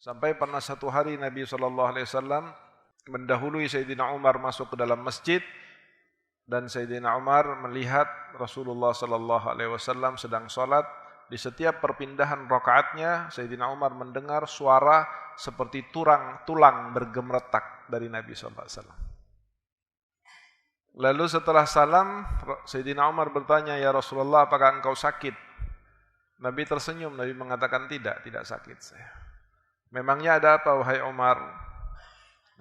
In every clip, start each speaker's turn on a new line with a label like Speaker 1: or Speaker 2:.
Speaker 1: Sampai pernah satu hari Nabi SAW mendahului Sayyidina Umar masuk ke dalam masjid, dan Sayyidina Umar melihat Rasulullah SAW sedang sholat. Di setiap perpindahan rakaatnya, Sayyidina Umar mendengar suara seperti tulang bergemeretak dari Nabi SAW. Lalu setelah salam, Sayyidina Umar bertanya, "Ya Rasulullah, apakah engkau sakit?" Nabi tersenyum, Nabi mengatakan, tidak sakit saya. "Memangnya ada apa, wahai Umar?"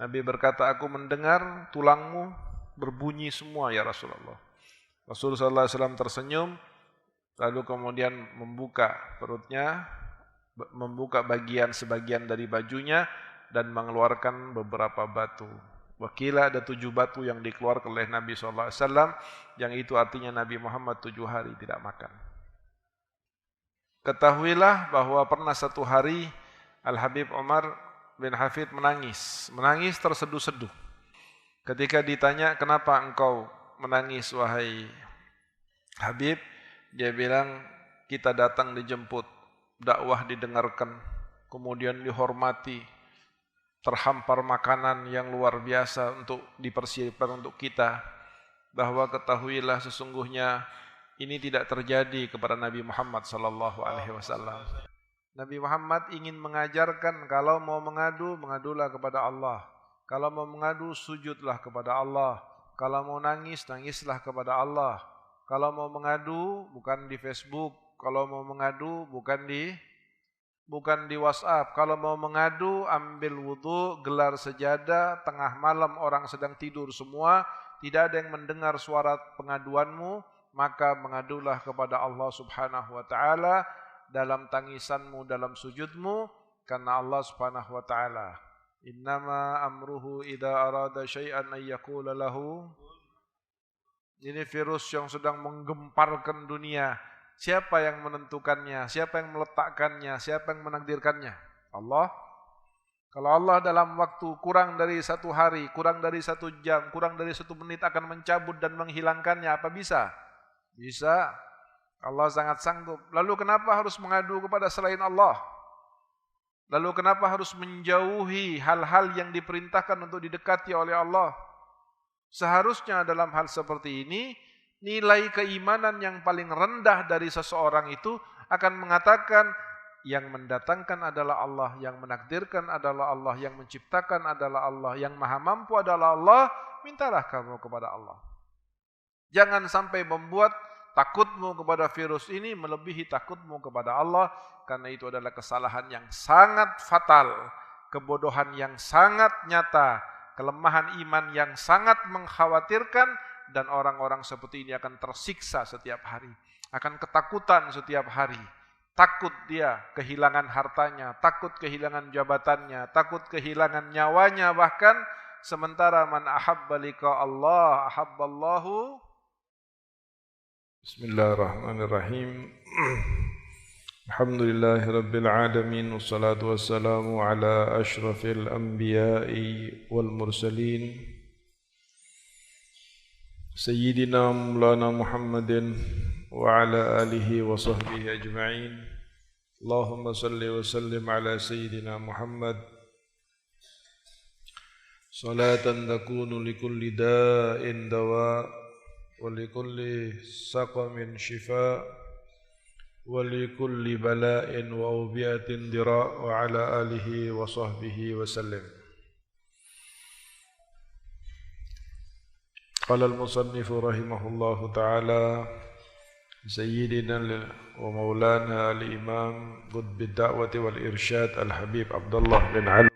Speaker 1: Nabi berkata, "Aku mendengar tulangmu berbunyi semua, ya Rasulullah." Rasulullah SAW tersenyum, lalu kemudian membuka perutnya, membuka sebagian dari bajunya, dan mengeluarkan beberapa batu. Wakila ada 7 batu yang dikeluarkan oleh Nabi SAW, yang itu artinya Nabi Muhammad 7 hari tidak makan. Ketahuilah bahwa pernah satu hari Al-Habib Umar bin Hafid menangis terseduh-seduh. Ketika ditanya, "Kenapa engkau menangis, wahai Habib?" Dia bilang, "Kita datang dijemput, dakwah didengarkan, kemudian dihormati, terhampar makanan yang luar biasa untuk dipersiapkan untuk kita. Bahwa ketahuilah sesungguhnya ini tidak terjadi kepada Nabi Muhammad SAW. Nabi Muhammad ingin mengajarkan kalau mau mengadu, mengadulah kepada Allah. Kalau mau mengadu, sujudlah kepada Allah. Kalau mau nangis, nangislah kepada Allah. Kalau mau mengadu, bukan di Facebook. Kalau mau mengadu, bukan di WhatsApp. Kalau mau mengadu, ambil wudu, gelar sejadah, tengah malam orang sedang tidur semua, tidak ada yang mendengar suara pengaduanmu, maka mengadulah kepada Allah Subhanahu wa taala dalam tangisanmu, dalam sujudmu, karena Allah Subhanahu wa taala, innama amruhu idza arada syai'an ay yaqula lahu." Ini virus yang sedang menggemparkan dunia. Siapa yang menentukannya? Siapa yang meletakkannya? Siapa yang menakdirkannya? Allah. Kalau Allah dalam waktu kurang dari 1 hari, kurang dari 1 jam, kurang dari 1 menit akan mencabut dan menghilangkannya, apa bisa? Bisa. Allah sangat sanggup. Lalu kenapa harus mengadu kepada selain Allah? Lalu kenapa harus menjauhi hal-hal yang diperintahkan untuk didekati oleh Allah? Seharusnya dalam hal seperti ini, nilai keimanan yang paling rendah dari seseorang itu akan mengatakan, yang mendatangkan adalah Allah, yang menakdirkan adalah Allah, yang menciptakan adalah Allah, yang maha mampu adalah Allah, mintalah kamu kepada Allah. Jangan sampai membuat takutmu kepada virus ini melebihi takutmu kepada Allah, karena itu adalah kesalahan yang sangat fatal, kebodohan yang sangat nyata, kelemahan iman yang sangat mengkhawatirkan, dan orang-orang seperti ini akan tersiksa setiap hari, akan ketakutan setiap hari. Takut dia kehilangan hartanya, takut kehilangan jabatannya, takut kehilangan nyawanya bahkan, sementara man ahabba liqa Allah ahabballahu. Bismillahirrahmanirrahim. Alhamdulillahi rabbil alamin, wassalatu wassalamu ala ashrafil anbiya'i wal mursalin, Sayyidina Maulana Muhammadin wa ala alihi wa sahbihi ajma'in. Allahumma salli wa sallim ala Sayyidina Muhammad salatan takunu likulli da'in dawa wa likulli saqamin shifa wa likulli bala'in wa ubiyatin dira wa ala alihi wa sahbihi wa sallim. Qala al-musannif rahimahullahu ta'ala, Sayyidina wa maulana al-imam qutb ad-da'wati wal irsyad al-habib Abdullah bin Ali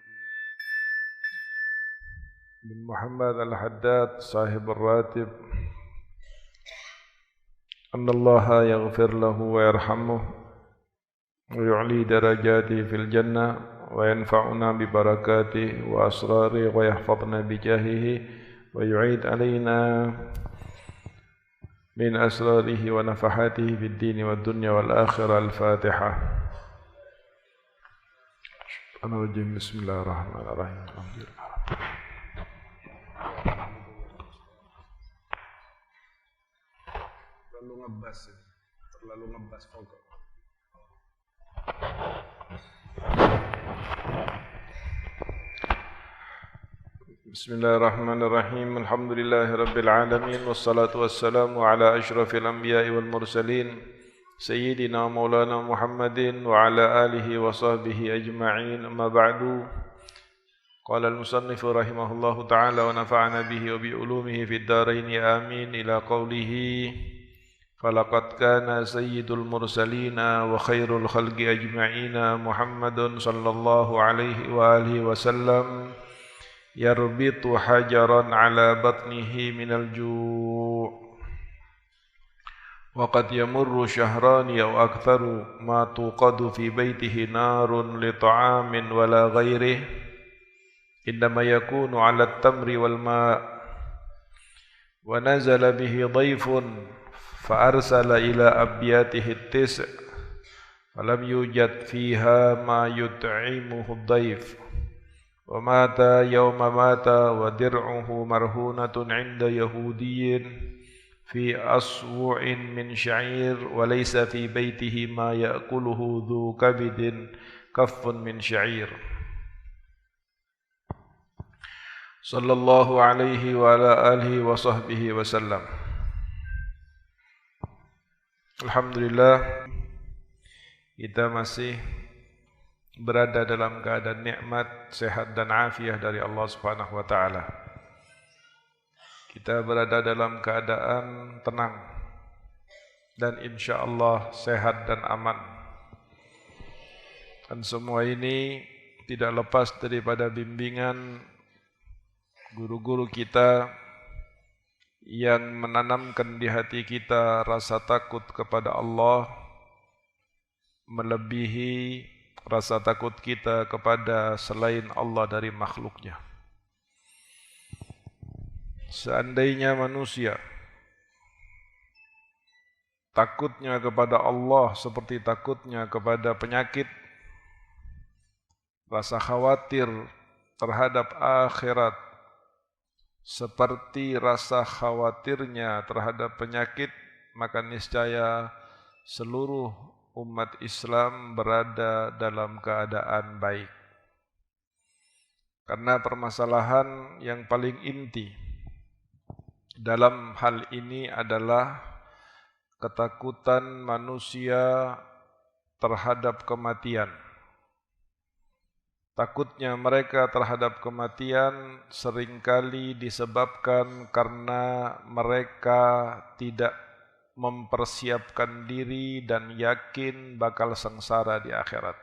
Speaker 1: bin Muhammad al-Haddad sahib al-ratib, anna Allah yaghfir lahu wa yarhamuh wa yu'li darajati fil jannah wa yanfa'una bi barakatihi wa asrari wa yahfadna bi jahihi wa yu'id alaina min asrarihi wa nafahatihi fid dini wad dunya wal akhirah. Al-Fatihah. Bismillahirrahmanirrahim. Terlalu ngebas pokok. Bismillahirrahmanirrahim. Alhamdulillahirabbil alamin wassalatu wassalamu ala asyrafil anbiya'i wal mursalin sayyidina maulana Muhammadin wa ala alihi wa sahbihi ajma'in. Amma ba'du. Qala al-musannif rahimahullahu ta'ala wa nafa'ana bihi wa bi ulumihi fid dharain amin ila qawlihi falaqad kana sayyidul mursalina wa khairul khalqi ajma'ina Muhammadun sallallahu alaihi wa alihi wasallam yarbitu hajaran ala batnihi minal ju' wa qad yamurru shahrani aw aktharu ma tuqadu fi baytihi narun li ta'amin wala ghairihi indama yakunu ala at-tamri wal ma' wa nazala bihi dhayfun fa arsala ila abyatihi at-tis' falam yujad fiha ma yut'imuhu ad-dhayf wa mata yawma mata wa dir'uhu marhunatun 'inda yahudiyyin fi aswu'in min sya'ir wa laysa fi baytihi ma ya'kuluhu dhu kabidin kaffun min sya'ir. Sallallahu alaihi wa ala alihi wa sahbihi wa sallam. Alhamdulillah, kita masih berada dalam keadaan nikmat, sehat dan afiah dari Allah Subhanahu wa taala. Kita berada dalam keadaan tenang dan insyaallah sehat dan aman. Dan semua ini tidak lepas daripada bimbingan guru-guru kita yang menanamkan di hati kita rasa takut kepada Allah melebihi rasa takut kita kepada selain Allah dari makhluknya. Seandainya manusia takutnya kepada Allah seperti takutnya kepada penyakit, rasa khawatir terhadap akhirat seperti rasa khawatirnya terhadap penyakit, maka niscaya seluruh umat Islam berada dalam keadaan baik. Karena permasalahan yang paling inti dalam hal ini adalah ketakutan manusia terhadap kematian. Takutnya mereka terhadap kematian seringkali disebabkan karena mereka tidak mempersiapkan diri dan yakin bakal sengsara di akhirat.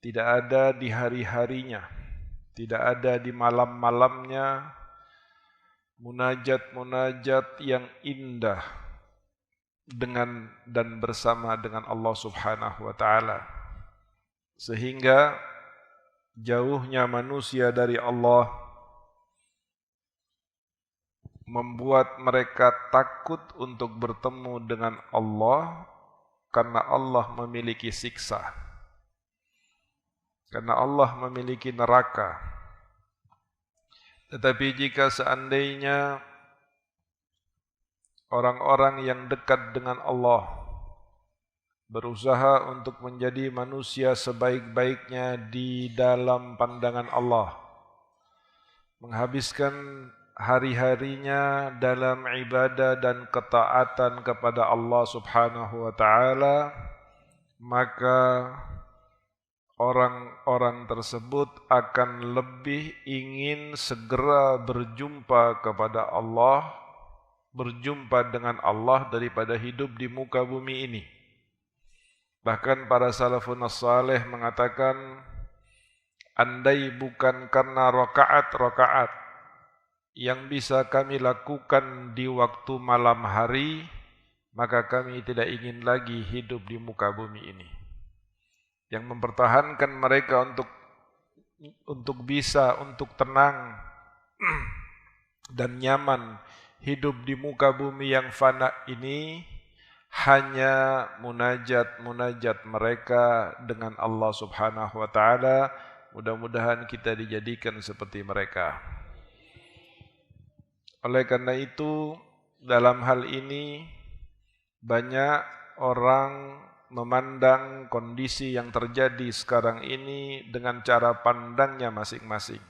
Speaker 1: Tidak ada di hari-harinya, tidak ada di malam-malamnya munajat-munajat yang indah dengan dan bersama dengan Allah Subhanahu wa taala. Sehingga jauhnya manusia dari Allah membuat mereka takut untuk bertemu dengan Allah karena Allah memiliki siksa. Karena Allah memiliki neraka. Tetapi jika seandainya orang-orang yang dekat dengan Allah berusaha untuk menjadi manusia sebaik-baiknya di dalam pandangan Allah, menghabiskan hari-harinya dalam ibadah dan ketaatan kepada Allah Subhanahu wa taala, maka orang-orang tersebut akan lebih ingin segera berjumpa kepada Allah, berjumpa dengan Allah daripada hidup di muka bumi ini. Bahkan para salafun saleh mengatakan, andai bukan karena rakaat-rakaat yang bisa kami lakukan di waktu malam hari, maka kami tidak ingin lagi hidup di muka bumi ini. Yang mempertahankan mereka untuk bisa, untuk tenang dan nyaman hidup di muka bumi yang fana ini, hanya munajat-munajat mereka dengan Allah Subhanahu wa taala. Mudah-mudahan kita dijadikan seperti mereka. Oleh karena itu, dalam hal ini banyak orang memandang kondisi yang terjadi sekarang ini dengan cara pandangnya masing-masing.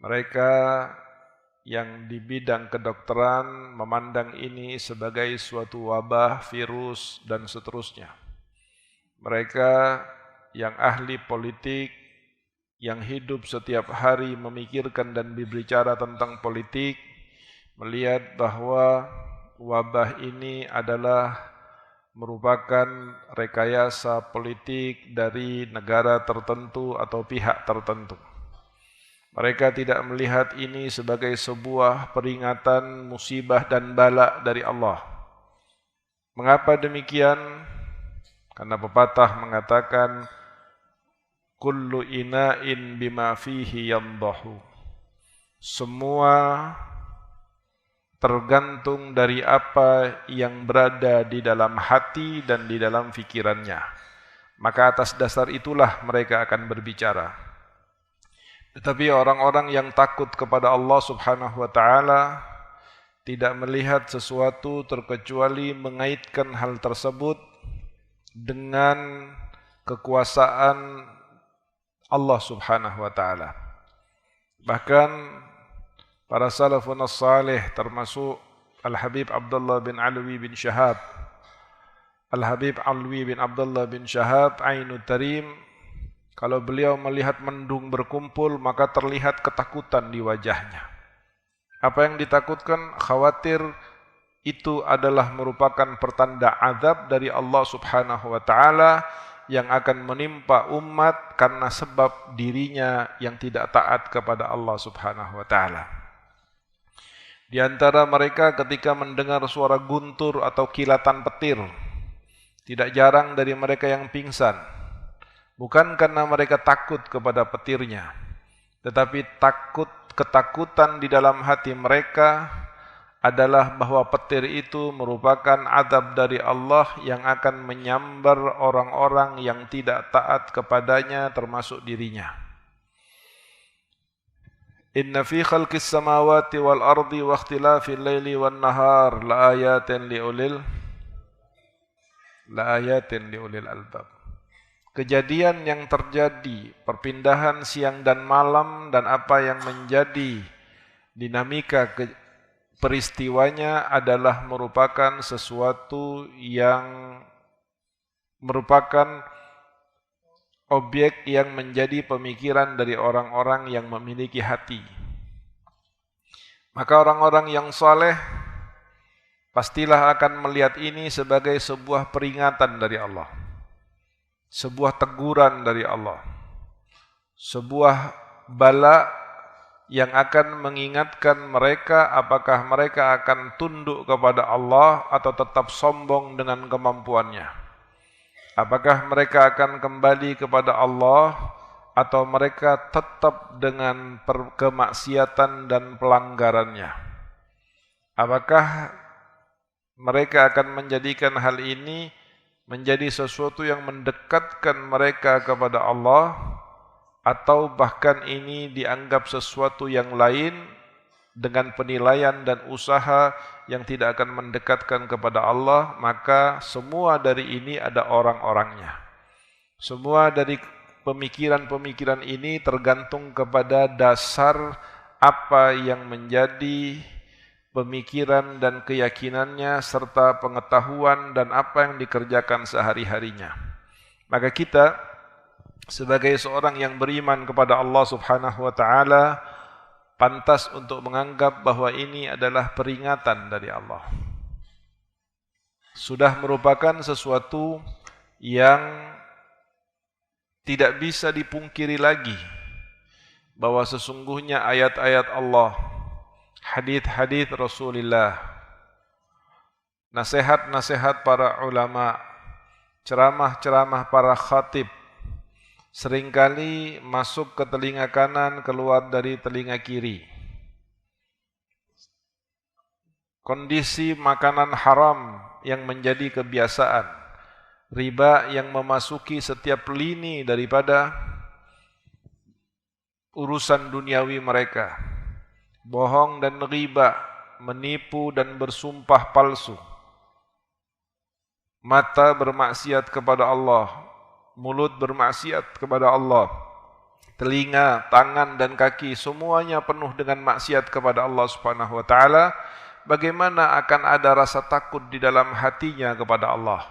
Speaker 1: Mereka yang di bidang kedokteran memandang ini sebagai suatu wabah, virus, dan seterusnya. Mereka yang ahli politik, yang hidup setiap hari memikirkan dan berbicara tentang politik, melihat bahwa wabah ini adalah merupakan rekayasa politik dari negara tertentu atau pihak tertentu. Mereka tidak melihat ini sebagai sebuah peringatan musibah dan bala dari Allah. Mengapa demikian? Karena pepatah mengatakan kullu ina'in bima fihi yandahu. Semua tergantung dari apa yang berada di dalam hati dan di dalam fikirannya. Maka atas dasar itulah mereka akan berbicara. Tetapi orang-orang yang takut kepada Allah Subhanahu wa taala tidak melihat sesuatu terkecuali mengaitkan hal tersebut dengan kekuasaan Allah Subhanahu wa taala. Bahkan para salafun salih termasuk Al-Habib Abdullah bin Alwi bin Shahab, Al-Habib Alwi bin Abdullah bin Shahab Ainut Tarim, kalau beliau melihat mendung berkumpul maka terlihat ketakutan di wajahnya. Apa yang ditakutkan? Khawatir itu adalah merupakan pertanda azab dari Allah Subhanahu wa taala yang akan menimpa umat karena sebab dirinya yang tidak taat kepada Allah Subhanahu wa taala. Di antara mereka ketika mendengar suara guntur atau kilatan petir, tidak jarang dari mereka yang pingsan. Bukan karena mereka takut kepada petirnya, tetapi ketakutan di dalam hati mereka adalah bahwa petir itu merupakan azab dari Allah yang akan menyambar orang-orang yang tidak taat kepadanya termasuk dirinya. Inna fi khalqis samawati wal ardi wa ikhtilafil laili wan nahar la ayatin liulil albab. Kejadian yang terjadi, perpindahan siang dan malam dan apa yang menjadi dinamika peristiwanya adalah merupakan sesuatu yang merupakan objek yang menjadi pemikiran dari orang-orang yang memiliki hati. Maka orang-orang yang saleh pastilah akan melihat ini sebagai sebuah peringatan dari Allah, sebuah teguran dari Allah, sebuah bala yang akan mengingatkan mereka apakah mereka akan tunduk kepada Allah atau tetap sombong dengan kemampuannya. Apakah mereka akan kembali kepada Allah atau mereka tetap dengan kemaksiatan dan pelanggarannya. Apakah mereka akan menjadikan hal ini menjadi sesuatu yang mendekatkan mereka kepada Allah, atau bahkan ini dianggap sesuatu yang lain dengan penilaian dan usaha yang tidak akan mendekatkan kepada Allah. Maka semua dari ini ada orang-orangnya. Semua dari pemikiran-pemikiran ini tergantung kepada dasar apa yang menjadi pemikiran dan keyakinannya serta pengetahuan dan apa yang dikerjakan sehari-harinya. Maka kita sebagai seorang yang beriman kepada Allah Subhanahu wa taala pantas untuk menganggap bahwa ini adalah peringatan dari Allah. Sudah merupakan sesuatu yang tidak bisa dipungkiri lagi bahwa sesungguhnya ayat-ayat Allah, hadits-hadits Rasulullah, nasihat-nasihat para ulama, ceramah-ceramah para khatib seringkali masuk ke telinga kanan, keluar dari telinga kiri. Kondisi makanan haram yang menjadi kebiasaan, riba yang memasuki setiap lini daripada urusan duniawi mereka, bohong dan riba, menipu dan bersumpah palsu, mata bermaksiat kepada Allah, mulut bermaksiat kepada Allah, telinga, tangan dan kaki semuanya penuh dengan maksiat kepada Allah Subhanahu wa taala, bagaimana akan ada rasa takut di dalam hatinya kepada Allah?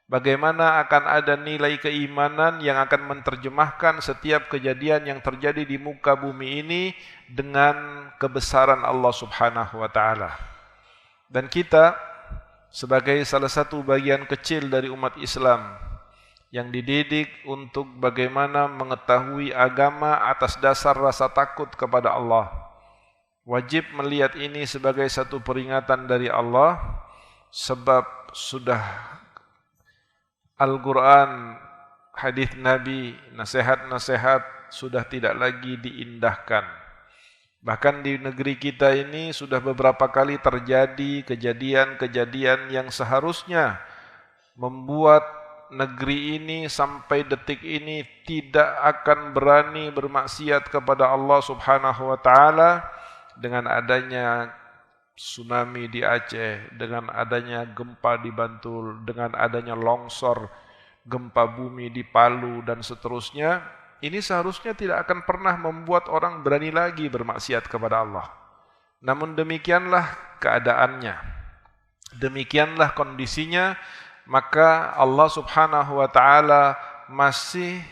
Speaker 1: Bagaimana akan ada nilai keimanan yang akan menerjemahkan setiap kejadian yang terjadi di muka bumi ini dengan kebesaran Allah Subhanahu wa taala? Dan kita sebagai salah satu bagian kecil dari umat Islam yang dididik untuk bagaimana mengetahui agama atas dasar rasa takut kepada Allah, wajib melihat ini sebagai satu peringatan dari Allah, sebab sudah Al-Quran, hadis Nabi, nasihat-nasihat sudah tidak lagi diindahkan. Bahkan di negeri kita ini sudah beberapa kali terjadi kejadian-kejadian yang seharusnya membuat negeri ini sampai detik ini tidak akan berani bermaksiat kepada Allah Subhanahu wa taala. Dengan adanya tsunami di Aceh, dengan adanya gempa di Bantul, dengan adanya longsor, gempa bumi di Palu dan seterusnya, ini seharusnya tidak akan pernah membuat orang berani lagi bermaksiat kepada Allah. Namun demikianlah keadaannya, demikianlah kondisinya, maka Allah Subhanahu wa taala masih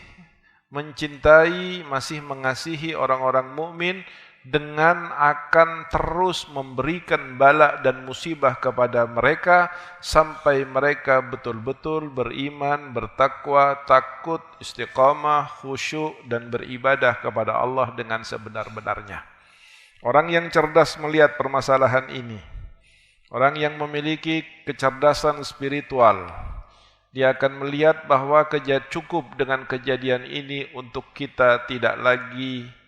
Speaker 1: mencintai, masih mengasihi orang-orang mukmin dengan akan terus memberikan bala dan musibah kepada mereka sampai mereka betul-betul beriman, bertakwa, takut, istiqamah, khusyuk dan beribadah kepada Allah dengan sebenar-benarnya. Orang yang cerdas melihat permasalahan ini, orang yang memiliki kecerdasan spiritual, dia akan melihat bahwa cukup dengan kejadian ini untuk kita tidak lagi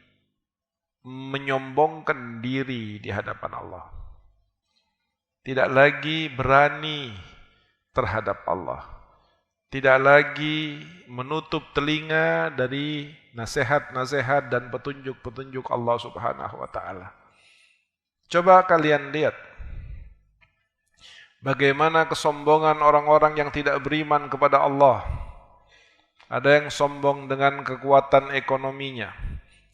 Speaker 1: menyombongkan diri di hadapan Allah, tidak lagi berani terhadap Allah, tidak lagi menutup telinga dari nasihat-nasihat dan petunjuk-petunjuk Allah Subhanahu wa taala. Coba kalian lihat bagaimana kesombongan orang-orang yang tidak beriman kepada Allah. Ada yang sombong dengan kekuatan ekonominya,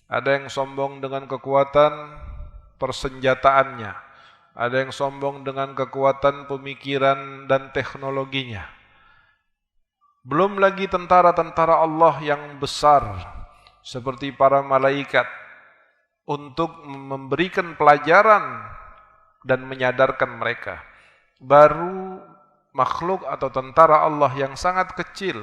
Speaker 1: ada yang sombong dengan kekuatan persenjataannya, ada yang sombong dengan kekuatan pemikiran dan teknologinya. Belum lagi tentara-tentara Allah yang besar seperti para malaikat untuk memberikan pelajaran dan menyadarkan mereka. Baru makhluk atau tentara Allah yang sangat kecil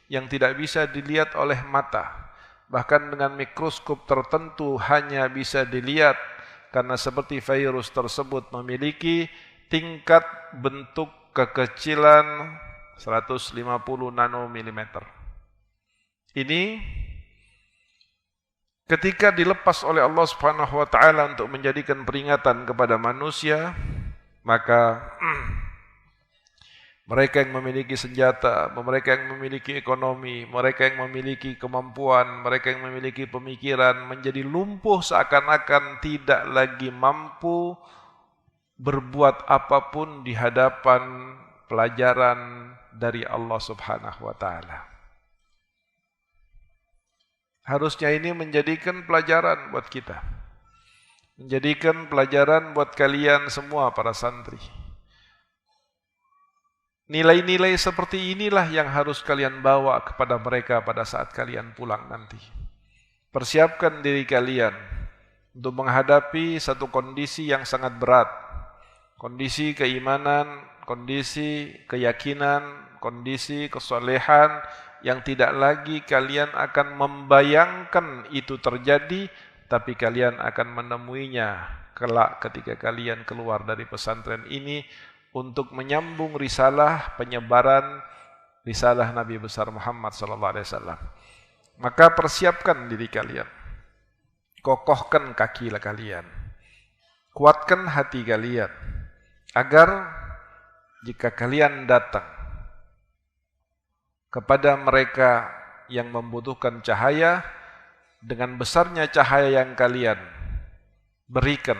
Speaker 1: yang tidak bisa dilihat oleh mata, bahkan dengan mikroskop tertentu hanya bisa dilihat karena seperti virus tersebut memiliki tingkat bentuk kekecilan 150 nanomilimeter. Ini ketika dilepas oleh Allah Subhanahu wa taala untuk menjadikan peringatan kepada manusia, maka mereka yang memiliki senjata, mereka yang memiliki ekonomi, mereka yang memiliki kemampuan, mereka yang memiliki pemikiran menjadi lumpuh seakan-akan tidak lagi mampu berbuat apapun di hadapan pelajaran dari Allah Subhanahu wa taala. Harusnya ini menjadikan pelajaran buat kita. Menjadikan pelajaran buat kalian semua para santri. Nilai-nilai seperti inilah yang harus kalian bawa kepada mereka pada saat kalian pulang nanti. Persiapkan diri kalian untuk menghadapi satu kondisi yang sangat berat. Kondisi keimanan, kondisi keyakinan, kondisi kesolehan yang tidak lagi kalian akan membayangkan itu terjadi, tapi kalian akan menemuinya kelak ketika kalian keluar dari pesantren ini untuk menyambung risalah penyebaran risalah Nabi besar Muhammad SAW. Maka persiapkan diri kalian, kokohkan kaki kalian, kuatkan hati kalian, agar jika kalian datang kepada mereka yang membutuhkan cahaya, dengan besarnya cahaya yang kalian berikan,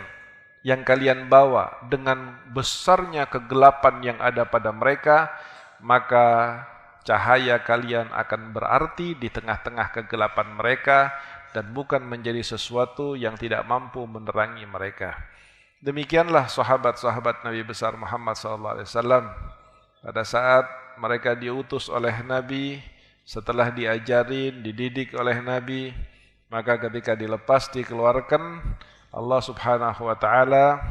Speaker 1: yang kalian bawa, dengan besarnya kegelapan yang ada pada mereka, maka cahaya kalian akan berarti di tengah-tengah kegelapan mereka, dan bukan menjadi sesuatu yang tidak mampu menerangi mereka. Demikianlah sahabat-sahabat Nabi besar Muhammad SAW. Pada saat mereka diutus oleh Nabi, setelah diajarin, dididik oleh Nabi, maka ketika dilepas, dikeluarkan, Allah Subhanahu wa Ta'ala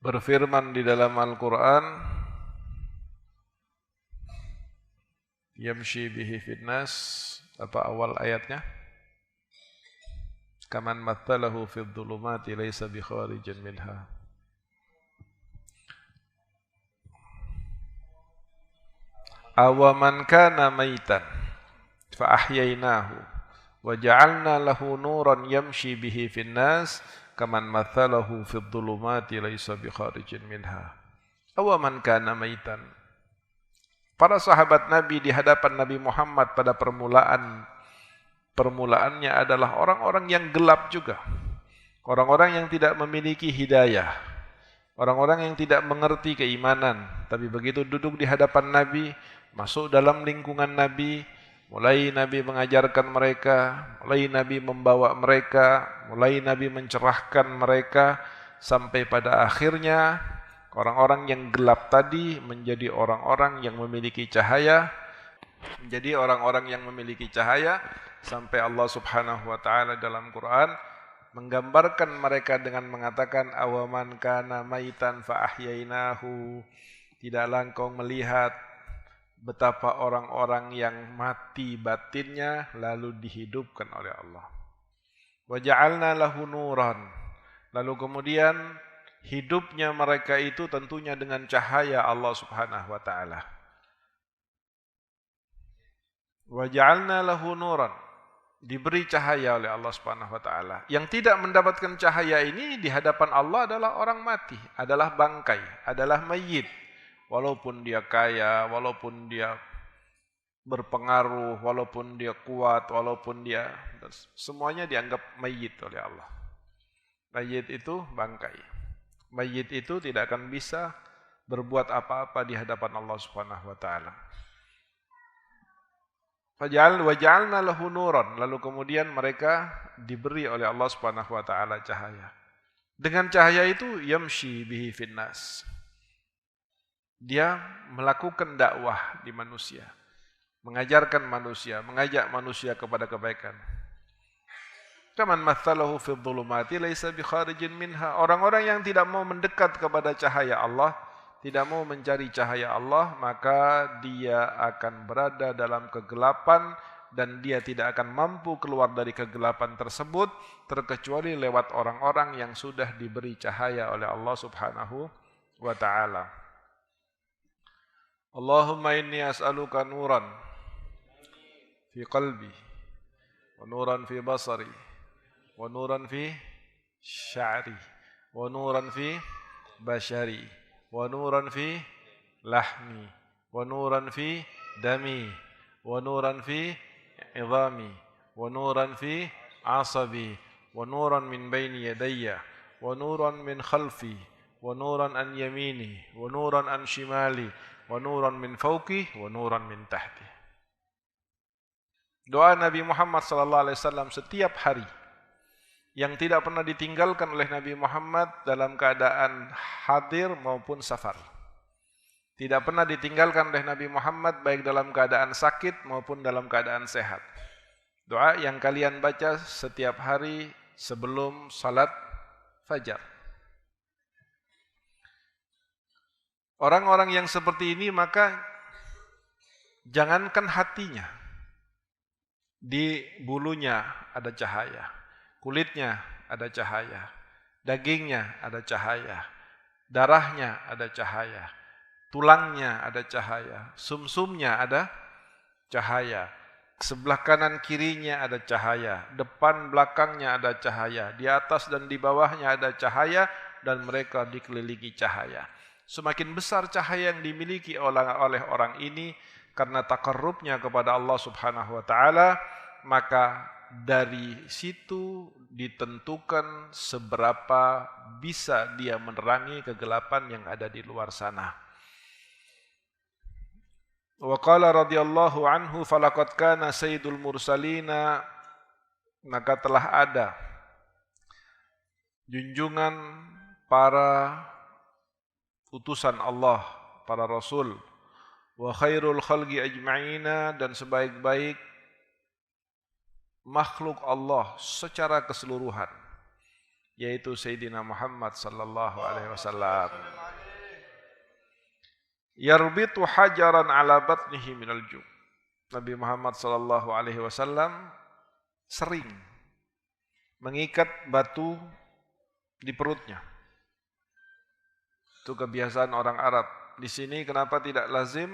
Speaker 1: berfirman di dalam Al-Quran, yamshi bihi finnas, apa awal ayatnya? Kaman mathalahu fid dhulumati laysa bi kharijin minha. Awaman kana maitan fa ahyainahu wa ja'alna lahu nuran yamshi bihi finnas kaman mathalahu fid dhulumati laysa bi kharijin minha. Awaman kana maitan. Para sahabat Nabi di hadapan Nabi Muhammad pada permulaannya adalah orang-orang yang gelap juga. Orang-orang yang tidak memiliki hidayah. Orang-orang yang tidak mengerti keimanan. Tapi begitu duduk di hadapan Nabi, masuk dalam lingkungan Nabi, mulai Nabi mengajarkan mereka, mulai Nabi membawa mereka, mulai Nabi mencerahkan mereka, sampai pada akhirnya orang-orang yang gelap tadi menjadi orang-orang yang memiliki cahaya, sampai Allah Subhanahu wa Ta'ala dalam Quran menggambarkan mereka dengan mengatakan awaman kana maitan fa ahyainahu. Tidaklah engkau melihat betapa orang-orang yang mati batinnya lalu dihidupkan oleh Allah. Wa ja'alna lahu nuran. Lalu kemudian hidupnya mereka itu tentunya dengan cahaya Allah Subhanahu wa Ta'ala. Wa ja'alna lahu nuran. Diberi cahaya oleh Allah Subhanahu wa Ta'ala. Yang tidak mendapatkan cahaya ini di hadapan Allah adalah orang mati, adalah bangkai, adalah mayit. Walaupun dia kaya, walaupun dia berpengaruh, walaupun dia kuat, walaupun dia semuanya dianggap mayit oleh Allah. Mayit itu bangkai. Mayit itu tidak akan bisa berbuat apa-apa di hadapan Allah Subhanahu wa Ta'ala. Waja'alna lahu nuran. Lalu kemudian mereka diberi oleh Allah Subhanahu wa Ta'ala cahaya. Dengan cahaya itu yamshi bihi finnas. Dia melakukan dakwah di manusia, mengajarkan manusia, mengajak manusia kepada kebaikan. Kaman mathalahu fid dhulumati laisa bi kharijin minha. Orang-orang yang tidak mau mendekat kepada cahaya Allah, tidak mau mencari cahaya Allah, maka dia akan berada dalam kegelapan dan dia tidak akan mampu keluar dari kegelapan tersebut terkecuali lewat orang-orang yang sudah diberi cahaya oleh Allah Subhanahu wa Ta'ala. Allahumma inni as'aluka nuran fi qalbi wa nuran fi basari wa nuran fi sya'ri wa nuran fi bashari wa nuran fi lahmi wa nuran fi dami wa nuran fi idhami wa nuran fi asabi wa nuran min baini yadayya wa nuran min khalfi wa nuran an yamini wa nuran an shimali wa nuran min fawqi wa nuran min tahti. Doa Nabi Muhammad sallallahu alaihi wasallam setiap hari yang tidak pernah ditinggalkan oleh Nabi Muhammad dalam keadaan hadir maupun safar. Tidak pernah ditinggalkan oleh Nabi Muhammad baik dalam keadaan sakit maupun dalam keadaan sehat. Doa yang kalian baca setiap hari sebelum salat fajar. Orang-orang yang seperti ini maka jangankan hatinya, di bulunya ada cahaya, kulitnya ada cahaya, dagingnya ada cahaya, darahnya ada cahaya, tulangnya ada cahaya, sumsumnya ada cahaya, sebelah kanan kirinya ada cahaya, depan belakangnya ada cahaya, di atas dan di bawahnya ada cahaya, dan mereka dikelilingi cahaya. Semakin besar cahaya yang dimiliki oleh orang ini karena takarrubnya kepada Allah Subhanahu wa Ta'ala, maka dari situ ditentukan seberapa bisa dia menerangi kegelapan yang ada di luar sana. Wa qala radhiyallahu anhu falaqad kana sayyidul mursalina, maka telah ada junjungan para utusan Allah, para rasul, wa khairul khalqi ajma'ina, dan sebaik-baik makhluk Allah secara keseluruhan, yaitu Sayyidina Muhammad sallallahu alaihi wasallam. Yarbitu hajaran ala batnihi minal ju'. Nabi Muhammad sallallahu alaihi wasallam sering mengikat batu di perutnya. Itu kebiasaan orang Arab. Di sini kenapa tidak lazim?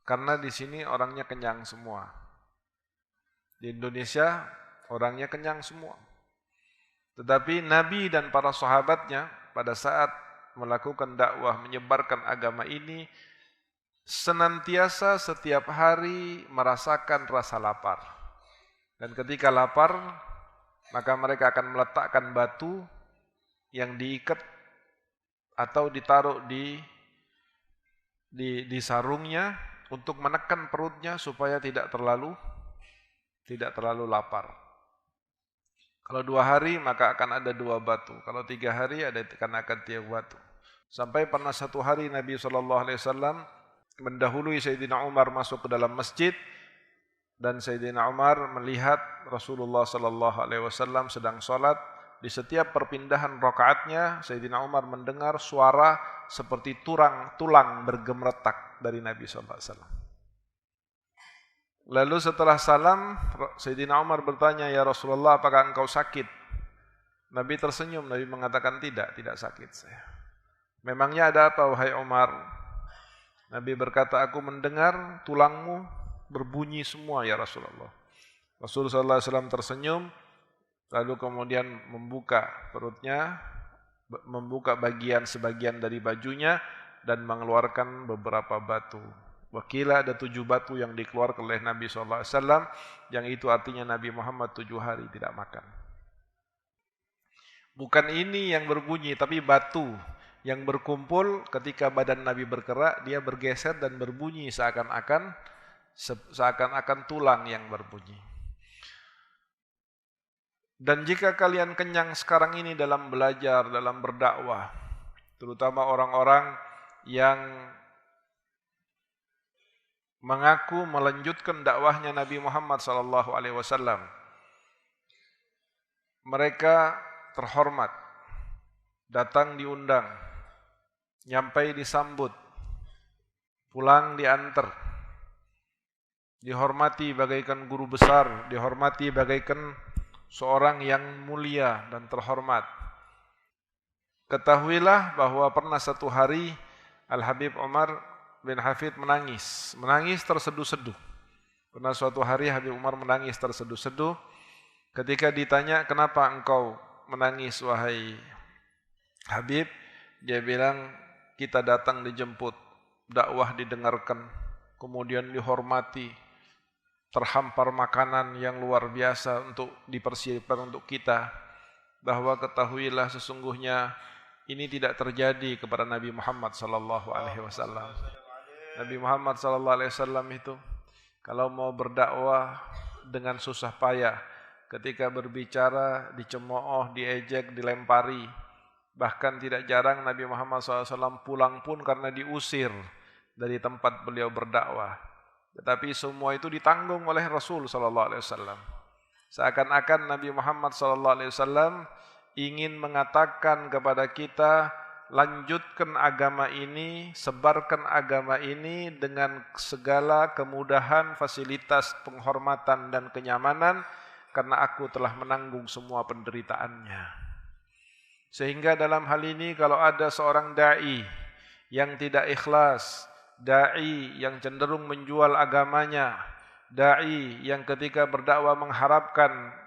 Speaker 1: Karena di sini orangnya kenyang semua. Di Indonesia orangnya kenyang semua. Tetapi Nabi dan para sahabatnya pada saat melakukan dakwah, menyebarkan agama ini, senantiasa setiap hari merasakan rasa lapar. Dan ketika lapar, maka mereka akan meletakkan batu yang diikat atau ditaruh di sarungnya untuk menekan perutnya supaya tidak terlalu lapar. Kalau 2 hari maka akan ada 2 batu. Kalau 3 hari akan 3 batu. Sampai pernah 1 hari Nabi SAW mendahului Sayyidina Umar masuk ke dalam masjid, dan Sayyidina Umar melihat Rasulullah SAW sedang sholat. Di setiap perpindahan rakaatnya Sayyidina Umar mendengar suara seperti tulang bergemeretak dari Nabi SAW. Lalu setelah salam, Sayyidina Umar bertanya, "Ya Rasulullah, apakah engkau sakit?" Nabi tersenyum, Nabi mengatakan, tidak sakit saya. "Memangnya ada apa, wahai Umar?" Nabi berkata, "Aku mendengar tulangmu berbunyi semua, ya Rasulullah." Rasulullah SAW tersenyum, lalu kemudian membuka perutnya, membuka sebagian dari bajunya, dan mengeluarkan beberapa batu. Wakila ada 7 batu yang dikeluarkan oleh Nabi SAW, yang itu artinya Nabi Muhammad 7 hari tidak makan. Bukan ini yang berbunyi, tapi batu yang berkumpul ketika badan Nabi bergerak, dia bergeser dan berbunyi seakan-akan tulang yang berbunyi. Dan jika kalian kenyang sekarang ini dalam belajar, dalam berdakwah, terutama orang-orang yang mengaku melanjutkan dakwahnya Nabi Muhammad SAW, mereka terhormat, datang diundang, nyampai disambut, pulang diantar, dihormati bagaikan guru besar, dihormati bagaikan seorang yang mulia dan terhormat. Ketahuilah bahwa pernah 1 hari Al-Habib Umar bin Hafid menangis terseduh-seduh. Pernah suatu hari Habib Umar menangis terseduh-seduh. Ketika ditanya, "Kenapa engkau menangis wahai Habib?" Dia bilang, "Kita datang dijemput, dakwah didengarkan, kemudian dihormati, terhampar makanan yang luar biasa untuk dipersiapkan untuk kita. Bahwa ketahuilah sesungguhnya ini tidak terjadi kepada Nabi Muhammad SAW. Nabi Muhammad SAW itu kalau mau berdakwah dengan susah payah, ketika berbicara dicemooh, diejek, dilempari. Bahkan tidak jarang Nabi Muhammad SAW pulang pun karena diusir dari tempat beliau berdakwah. Tetapi semua itu ditanggung oleh Rasul SAW. Seakan-akan Nabi Muhammad SAW ingin mengatakan kepada kita, lanjutkan agama ini, sebarkan agama ini dengan segala kemudahan, fasilitas, penghormatan dan kenyamanan, karena aku telah menanggung semua penderitaannya. Sehingga dalam hal ini kalau ada seorang da'i yang tidak ikhlas, da'i yang cenderung menjual agamanya, da'i yang ketika berdakwah mengharapkan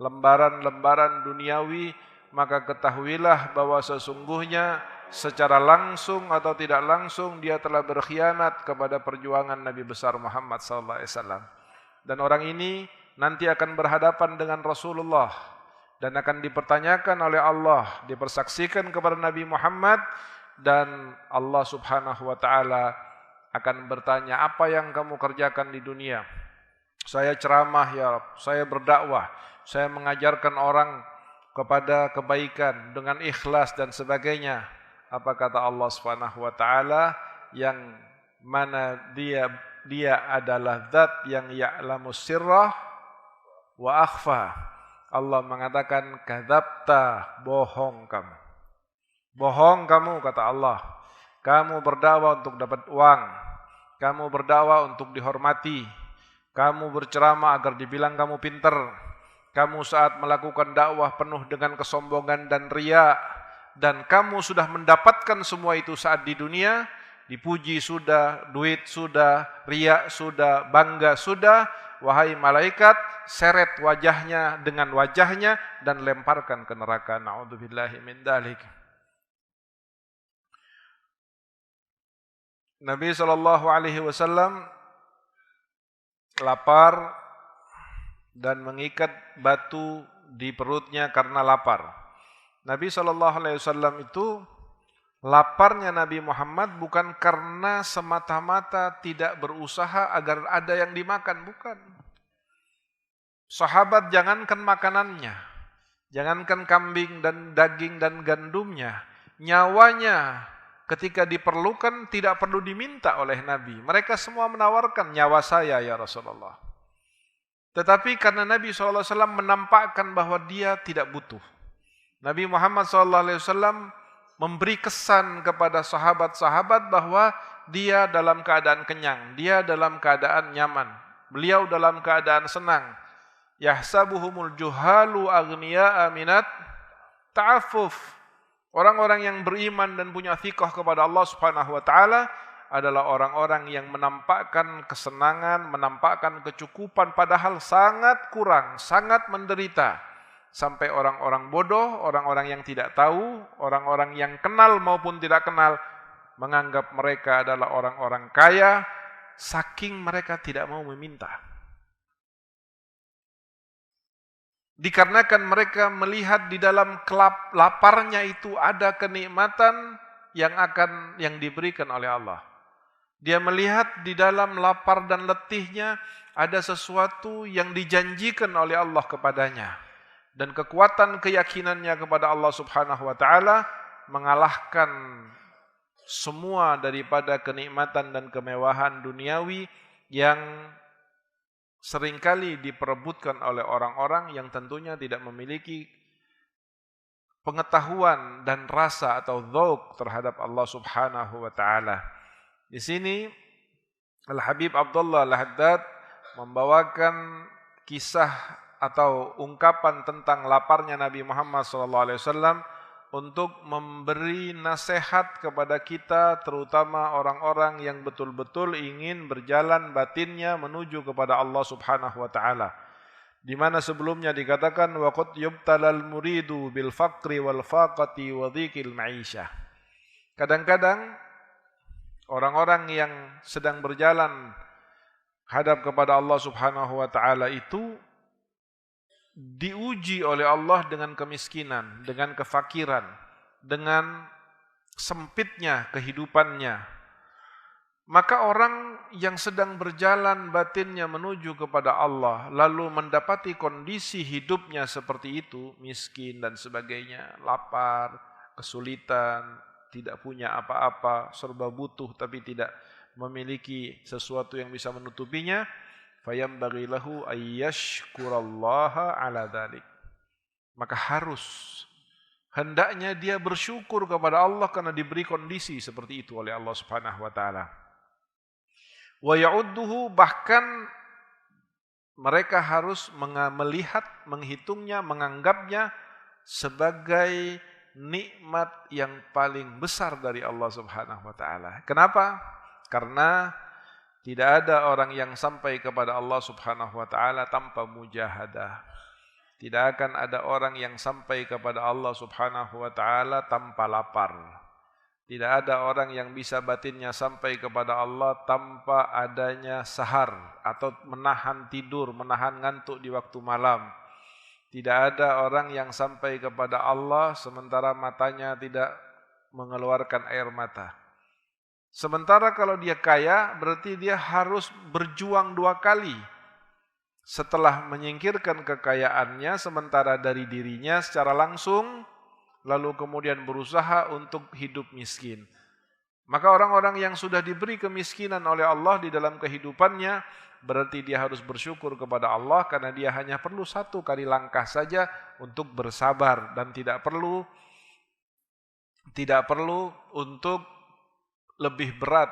Speaker 1: lembaran-lembaran duniawi, maka ketahuilah bahwa sesungguhnya secara langsung atau tidak langsung dia telah berkhianat kepada perjuangan Nabi besar Muhammad SAW. Dan orang ini nanti akan berhadapan dengan Rasulullah dan akan dipertanyakan oleh Allah, dipersaksikan kepada Nabi Muhammad, dan Allah Subhanahu wa taala akan bertanya, apa yang kamu kerjakan di dunia? Saya ceramah ya Rabb, saya berdakwah, saya mengajarkan orang kepada kebaikan dengan ikhlas dan sebagainya. Apa kata Allah Subhanahu wa taala, yang mana dia adalah zat yang ya'lamu sirrah wa akhfa. Allah mengatakan kadzabta, bohong kamu. Bohong kamu, kata Allah. Kamu berdakwah untuk dapat uang. Kamu berdakwah untuk dihormati. Kamu berceramah agar dibilang kamu pinter. Kamu saat melakukan dakwah penuh dengan kesombongan dan riya. Dan kamu sudah mendapatkan semua itu saat di dunia. Dipuji sudah, duit sudah, riya sudah, bangga sudah. Wahai malaikat, seret wajahnya dengan wajahnya dan lemparkan ke neraka. Na'udzubillahi min dzalik. Nabi SAW lapar dan mengikat batu di perutnya karena lapar. Nabi SAW itu laparnya Nabi Muhammad bukan karena semata-mata tidak berusaha agar ada yang dimakan, bukan. Sahabat jangankan makanannya, jangankan kambing dan daging dan gandumnya, nyawanya ketika diperlukan tidak perlu diminta oleh Nabi. Mereka semua menawarkan nyawa saya ya Rasulullah. Tetapi karena Nabi SAW menampakkan bahwa dia tidak butuh. Nabi Muhammad SAW memberi kesan kepada sahabat-sahabat bahwa dia dalam keadaan kenyang, dia dalam keadaan nyaman, beliau dalam keadaan senang. Yahsabuhumul juhalu aghniya'a minat ta'affuf. Orang-orang yang beriman dan punya thiqah kepada Allah Subhanahu wa taala adalah orang-orang yang menampakkan kesenangan, menampakkan kecukupan padahal sangat kurang, sangat menderita. Sampai orang-orang bodoh, orang-orang yang tidak tahu, orang-orang yang kenal maupun tidak kenal menganggap mereka adalah orang-orang kaya saking mereka tidak mau meminta. Dikarenakan mereka melihat di dalam laparnya itu ada kenikmatan yang diberikan oleh Allah. Dia melihat di dalam lapar dan letihnya ada sesuatu yang dijanjikan oleh Allah kepadanya. Dan kekuatan keyakinannya kepada Allah Subhanahu wa taala mengalahkan semua daripada kenikmatan dan kemewahan duniawi yang seringkali diperebutkan oleh orang-orang yang tentunya tidak memiliki pengetahuan dan rasa atau dzauq terhadap Allah Subhanahu wa taala. Di sini Al-Habib Abdullah Al-Haddad membawakan kisah atau ungkapan tentang laparnya Nabi Muhammad SAW untuk memberi nasihat kepada kita, terutama orang-orang yang betul-betul ingin berjalan batinnya menuju kepada Allah Subhanahu wa taala. Di mana sebelumnya dikatakan waqad yubtalal muridu bil faqri wal faqati wa dhiqil ma'isyah. Kadang-kadang orang-orang yang sedang berjalan hadap kepada Allah Subhanahu wa taala itu diuji oleh Allah dengan kemiskinan, dengan kefakiran, dengan sempitnya kehidupannya. Maka orang yang sedang berjalan batinnya menuju kepada Allah, lalu mendapati kondisi hidupnya seperti itu, miskin dan sebagainya, lapar, kesulitan, tidak punya apa-apa, serba butuh tapi tidak memiliki sesuatu yang bisa menutupinya, fayambaghi lahu ayyashkurallaha ala dzalik. Maka hendaknya dia bersyukur kepada Allah karena diberi kondisi seperti itu oleh Allah Subhanahu wa taala. Wa ya'udduhu, bahkan mereka harus melihat, menghitungnya, menganggapnya sebagai nikmat yang paling besar dari Allah Subhanahu wa taala. Kenapa? Karena tidak ada orang yang sampai kepada Allah Subhanahu wa taala tanpa mujahadah. Tidak akan ada orang yang sampai kepada Allah Subhanahu wa taala tanpa lapar. Tidak ada orang yang bisa batinnya sampai kepada Allah tanpa adanya sahar atau menahan tidur, menahan ngantuk di waktu malam. Tidak ada orang yang sampai kepada Allah sementara matanya tidak mengeluarkan air mata. Sementara kalau dia kaya, berarti dia harus berjuang 2 kali. Setelah menyingkirkan kekayaannya sementara dari dirinya secara langsung, lalu kemudian berusaha untuk hidup miskin. Maka orang-orang yang sudah diberi kemiskinan oleh Allah di dalam kehidupannya, berarti dia harus bersyukur kepada Allah karena dia hanya perlu 1 kali langkah saja untuk bersabar dan tidak perlu untuk lebih berat.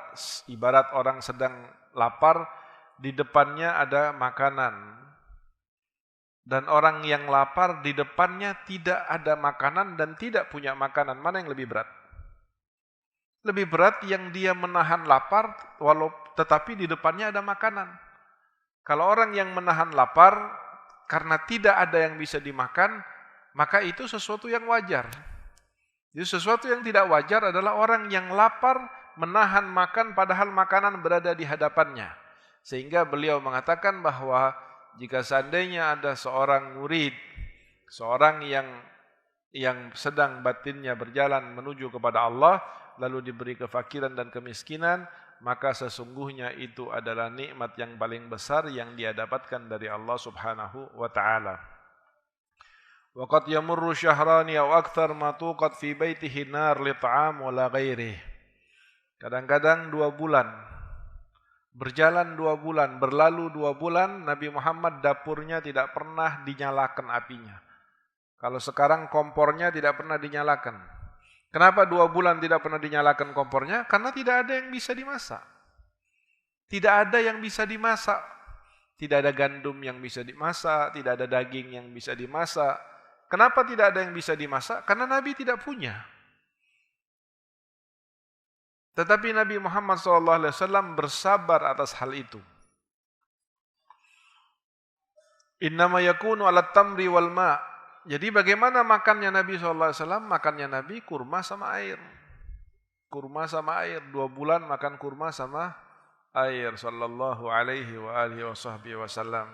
Speaker 1: Ibarat orang sedang lapar, di depannya ada makanan. Dan orang yang lapar di depannya tidak ada makanan dan tidak punya makanan. Mana yang lebih berat? Lebih berat yang dia menahan lapar tetapi di depannya ada makanan. Kalau orang yang menahan lapar karena tidak ada yang bisa dimakan, maka itu sesuatu yang wajar. Jadi sesuatu yang tidak wajar adalah orang yang lapar menahan makan padahal makanan berada di hadapannya. Sehingga beliau mengatakan bahwa jika seandainya ada seorang murid, seorang yang sedang batinnya berjalan menuju kepada Allah, lalu diberi kefakiran dan kemiskinan, maka sesungguhnya itu adalah nikmat yang paling besar yang dia dapatkan dari Allah Subhanahu wa taala. Wa qad yamurru syahrani aw akthar ma tuqad fi baitihi nar li ta'am wa la ghairihi. Kadang-kadang 2 bulan, berjalan 2 bulan, berlalu 2 bulan, Nabi Muhammad dapurnya tidak pernah dinyalakan apinya. Kalau sekarang kompornya tidak pernah dinyalakan. Kenapa 2 bulan tidak pernah dinyalakan kompornya? Karena tidak ada yang bisa dimasak. Tidak ada yang bisa dimasak. Tidak ada gandum yang bisa dimasak, tidak ada daging yang bisa dimasak. Kenapa tidak ada yang bisa dimasak? Karena Nabi tidak punya. Tetapi Nabi Muhammad SAW bersabar atas hal itu. Innama yakunu ala tamri wal ma'. Jadi bagaimana makannya Nabi SAW? Makannya Nabi kurma sama air. Kurma sama air. 2 bulan makan kurma sama air. Sallallahu alaihi wa alihi wa sahbihi wasallam.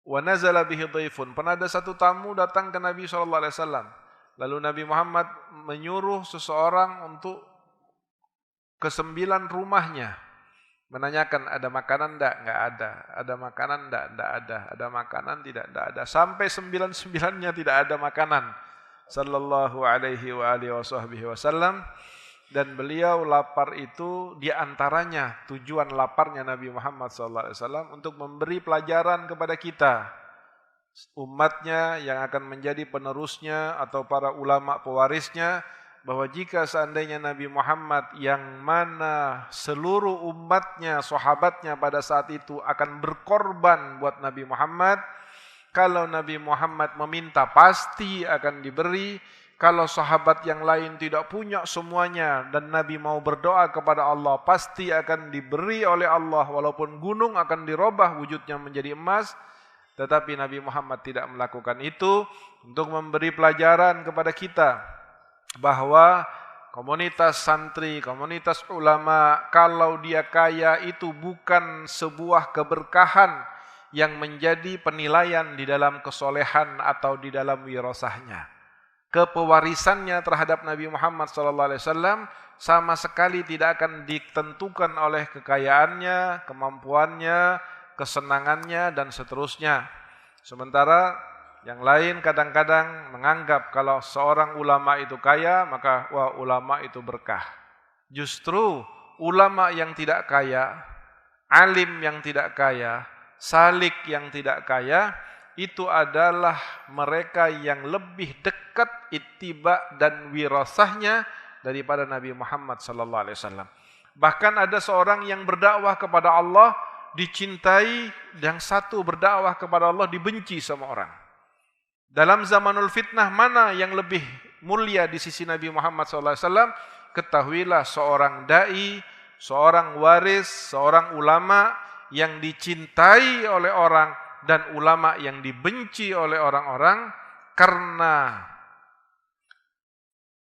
Speaker 1: Wa nazala bihi dhaifun. Pernah ada satu tamu datang ke Nabi SAW. Lalu Nabi Muhammad menyuruh seseorang untuk ke 9 rumahnya. Menanyakan ada makanan enggak? Enggak ada. Ada makanan enggak? Enggak ada. Ada makanan tidak? Enggak ada. Sampai 9-9-nya tidak ada makanan. Sallallahu alaihi wa alihi wasallam. Dan beliau lapar itu diantaranya tujuan laparnya Nabi Muhammad SAW untuk memberi pelajaran kepada kita. Umatnya yang akan menjadi penerusnya atau para ulama pewarisnya, bahwa jika seandainya Nabi Muhammad yang mana seluruh umatnya, sahabatnya pada saat itu akan berkorban buat Nabi Muhammad, kalau Nabi Muhammad meminta pasti akan diberi. Kalau sahabat yang lain tidak punya semuanya dan Nabi mau berdoa kepada Allah, pasti akan diberi oleh Allah walaupun gunung akan dirubah wujudnya menjadi emas. Tetapi Nabi Muhammad tidak melakukan itu untuk memberi pelajaran kepada kita bahwa komunitas santri, komunitas ulama, kalau dia kaya itu bukan sebuah keberkahan yang menjadi penilaian di dalam kesolehan atau di dalam wirasahnya. Kepewarisannya terhadap Nabi Muhammad SAW sama sekali tidak akan ditentukan oleh kekayaannya, kemampuannya, kesenangannya, dan seterusnya. Sementara yang lain kadang-kadang menganggap kalau seorang ulama itu kaya, maka wah ulama itu berkah. Justru ulama yang tidak kaya, alim yang tidak kaya, salik yang tidak kaya, itu adalah mereka yang lebih dekat ittiba dan wirasahnya daripada Nabi Muhammad SAW. Bahkan ada seorang yang berdakwah kepada Allah dicintai, yang satu berdakwah kepada Allah dibenci sama orang. Dalam zamanul fitnah mana yang lebih mulia di sisi Nabi Muhammad SAW? Ketahuilah seorang da'i, seorang waris, seorang ulama yang dicintai oleh orang dan ulama yang dibenci oleh orang-orang karena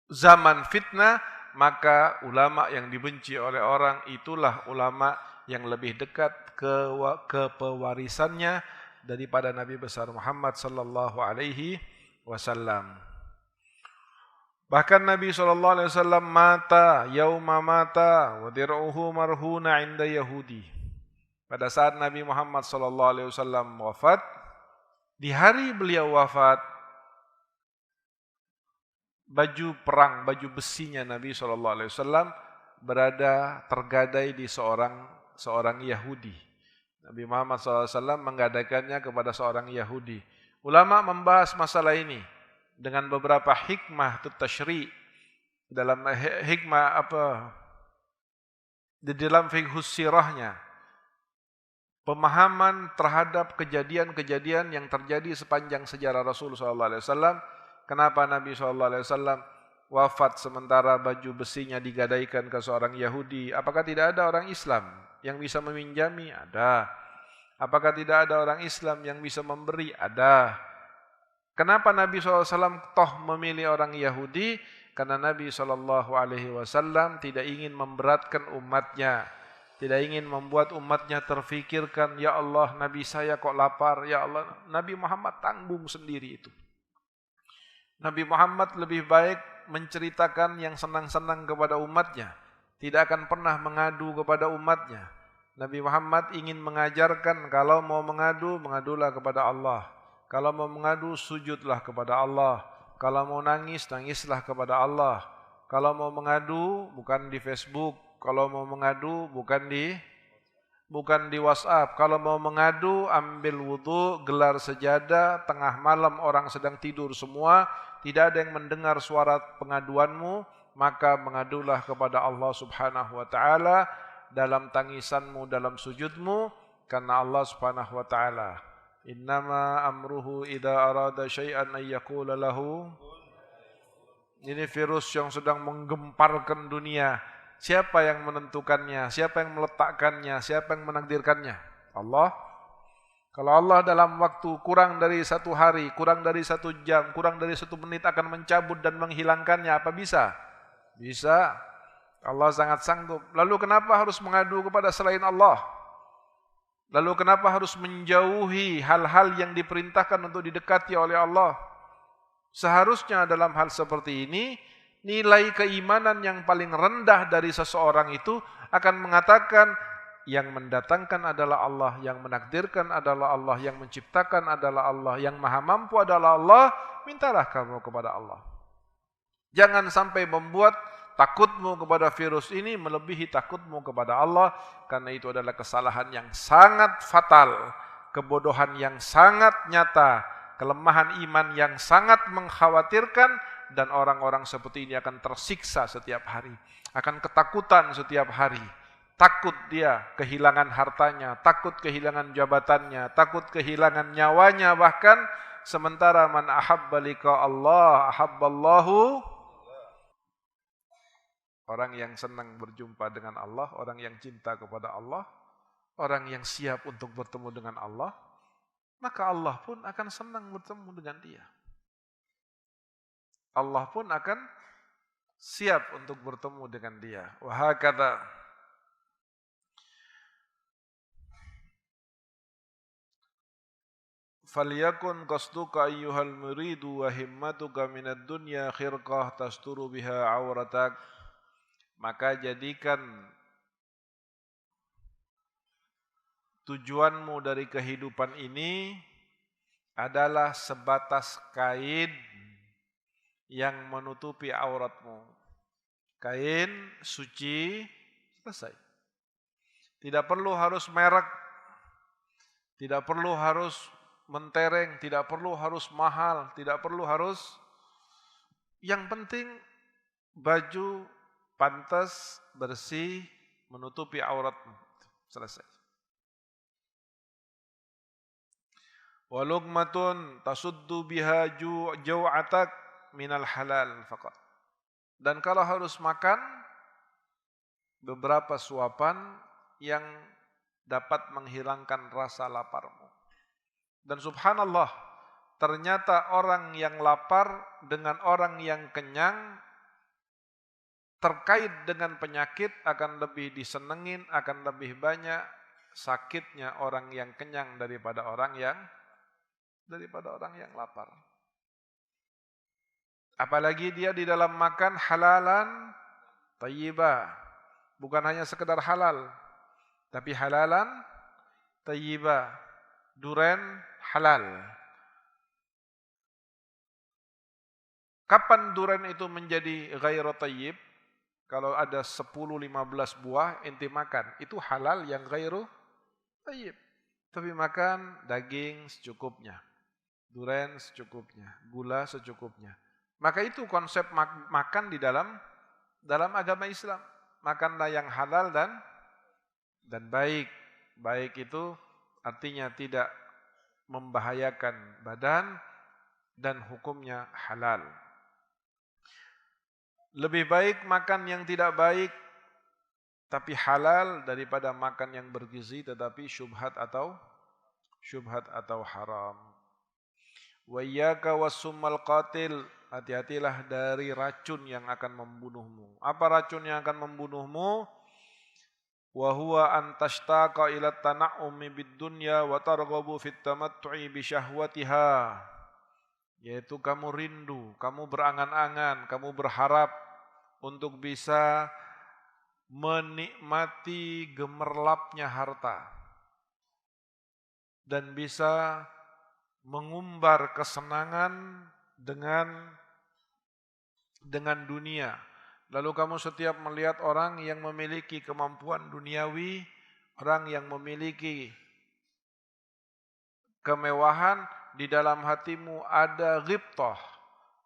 Speaker 1: zaman fitnah, maka ulama yang dibenci oleh orang itulah ulama yang lebih dekat ke pewarisannya daripada Nabi besar Muhammad sallallahu alaihi wasallam. Bahkan Nabi SAW mata, yauma mata, wa dir'uhu marhuna inda Yahudi. Pada saat Nabi Muhammad SAW wafat, di hari beliau wafat, baju perang, baju besinya Nabi SAW berada tergadai di seorang Yahudi. Nabi Muhammad SAW menggadaikannya kepada seorang Yahudi. Ulama membahas masalah ini dengan beberapa hikmah tasyri' dalam hikmah di dalam fiqhus sirahnya, pemahaman terhadap kejadian-kejadian yang terjadi sepanjang sejarah Rasul SAW. Kenapa Nabi SAW wafat sementara baju besinya digadaikan ke seorang Yahudi? Apakah tidak ada orang Islam yang bisa meminjami? Ada. Apakah tidak ada orang Islam yang bisa memberi? Ada. Kenapa Nabi SAW toh memilih orang Yahudi? Karena Nabi SAW tidak ingin memberatkan umatnya. Tidak ingin membuat umatnya terfikirkan, ya Allah, Nabi saya kok lapar, ya Allah. Nabi Muhammad tanggung sendiri itu. Nabi Muhammad lebih baik menceritakan yang senang-senang kepada umatnya. Tidak akan pernah mengadu kepada umatnya. Nabi Muhammad ingin mengajarkan kalau mau mengadu, mengadulah kepada Allah. Kalau mau mengadu, sujudlah kepada Allah. Kalau mau nangis, nangislah kepada Allah. Kalau mau mengadu, bukan di Facebook. Kalau mau mengadu, bukan di WhatsApp. Kalau mau mengadu, ambil wudu, gelar sejadah, tengah malam orang sedang tidur semua, tidak ada yang mendengar suara pengaduanmu, maka mengadulah kepada Allah Subhanahu wa taala dalam tangisanmu, dalam sujudmu, karena Allah Subhanahu wa taala, innama amruhu idza arada syai'an ay yaqula lahu. Ini virus yang sedang menggemparkan dunia. Siapa yang menentukannya? Siapa yang meletakkannya? Siapa yang menakdirkannya? Allah. Kalau Allah dalam waktu kurang dari 1 hari, kurang dari 1 jam, kurang dari 1 menit akan mencabut dan menghilangkannya, apa bisa? Bisa. Allah sangat sanggup. Lalu kenapa harus mengadu kepada selain Allah? Lalu kenapa harus menjauhi hal-hal yang diperintahkan untuk didekati oleh Allah? Seharusnya dalam hal seperti ini, nilai keimanan yang paling rendah dari seseorang itu akan mengatakan, yang mendatangkan adalah Allah, yang menakdirkan adalah Allah, yang menciptakan adalah Allah, yang maha mampu adalah Allah, mintalah kamu kepada Allah. Jangan sampai membuat takutmu kepada virus ini melebihi takutmu kepada Allah, karena itu adalah kesalahan yang sangat fatal, kebodohan yang sangat nyata, kelemahan iman yang sangat mengkhawatirkan, dan orang-orang seperti ini akan tersiksa setiap hari, akan ketakutan setiap hari. Takut dia kehilangan hartanya, takut kehilangan jabatannya, takut kehilangan nyawanya bahkan, sementara man ahabba liqa Allah ahabballahu. Orang yang senang berjumpa dengan Allah, orang yang cinta kepada Allah, orang yang siap untuk bertemu dengan Allah, maka Allah pun akan senang bertemu dengan dia. Allah pun akan siap untuk bertemu dengan dia. Wa hakadha. Falyakun qasduka ayyuhal muridu wa himmatuka minad dunya khirqah tasturu biha auratak. Maka jadikan tujuanmu dari kehidupan ini adalah sebatas kain yang menutupi auratmu. Kain suci, selesai. Tidak perlu harus merek, tidak perlu harus mentereng, tidak perlu harus mahal, tidak perlu harus, yang penting baju pantas, bersih, menutupi auratmu. Selesai. Wa luqmatun tasuddu biha jau'atak minal halal faqat. Dan kalau harus makan, beberapa suapan yang dapat menghilangkan rasa laparmu. Dan subhanallah, ternyata orang yang lapar dengan orang yang kenyang terkait dengan penyakit akan lebih disenengin, akan lebih banyak sakitnya orang yang kenyang daripada orang yang lapar. Apalagi dia di dalam makan halalan thayyibah. Bukan hanya sekedar halal, tapi halalan thayyibah. Duren halal. Kapan duren itu menjadi ghairu thayyib? Kalau ada 10-15 buah ente makan, itu halal yang ghairu thayyib. Tapi makan daging secukupnya, duren secukupnya, gula secukupnya. Maka itu konsep makan di dalam agama Islam. Makanlah yang halal dan baik. Baik itu artinya tidak membahayakan badan dan hukumnya halal. Lebih baik makan yang tidak baik tapi halal daripada makan yang bergizi tetapi syubhat atau haram. Wa iyyaka wassummal qatil, hati-hatilah dari racun yang akan membunuhmu. Apa racun yang akan membunuhmu? Wa huwa an tashtaqa ila tana'umi bid dunya wa targhabu fit tamattu'i bi syahwatiha. Yaitu kamu rindu, kamu berangan-angan, kamu berharap untuk bisa menikmati gemerlapnya harta dan bisa mengumbar kesenangan dengan dunia. Lalu kamu setiap melihat orang yang memiliki kemampuan duniawi, orang yang memiliki kemewahan, di dalam hatimu ada ghibtah,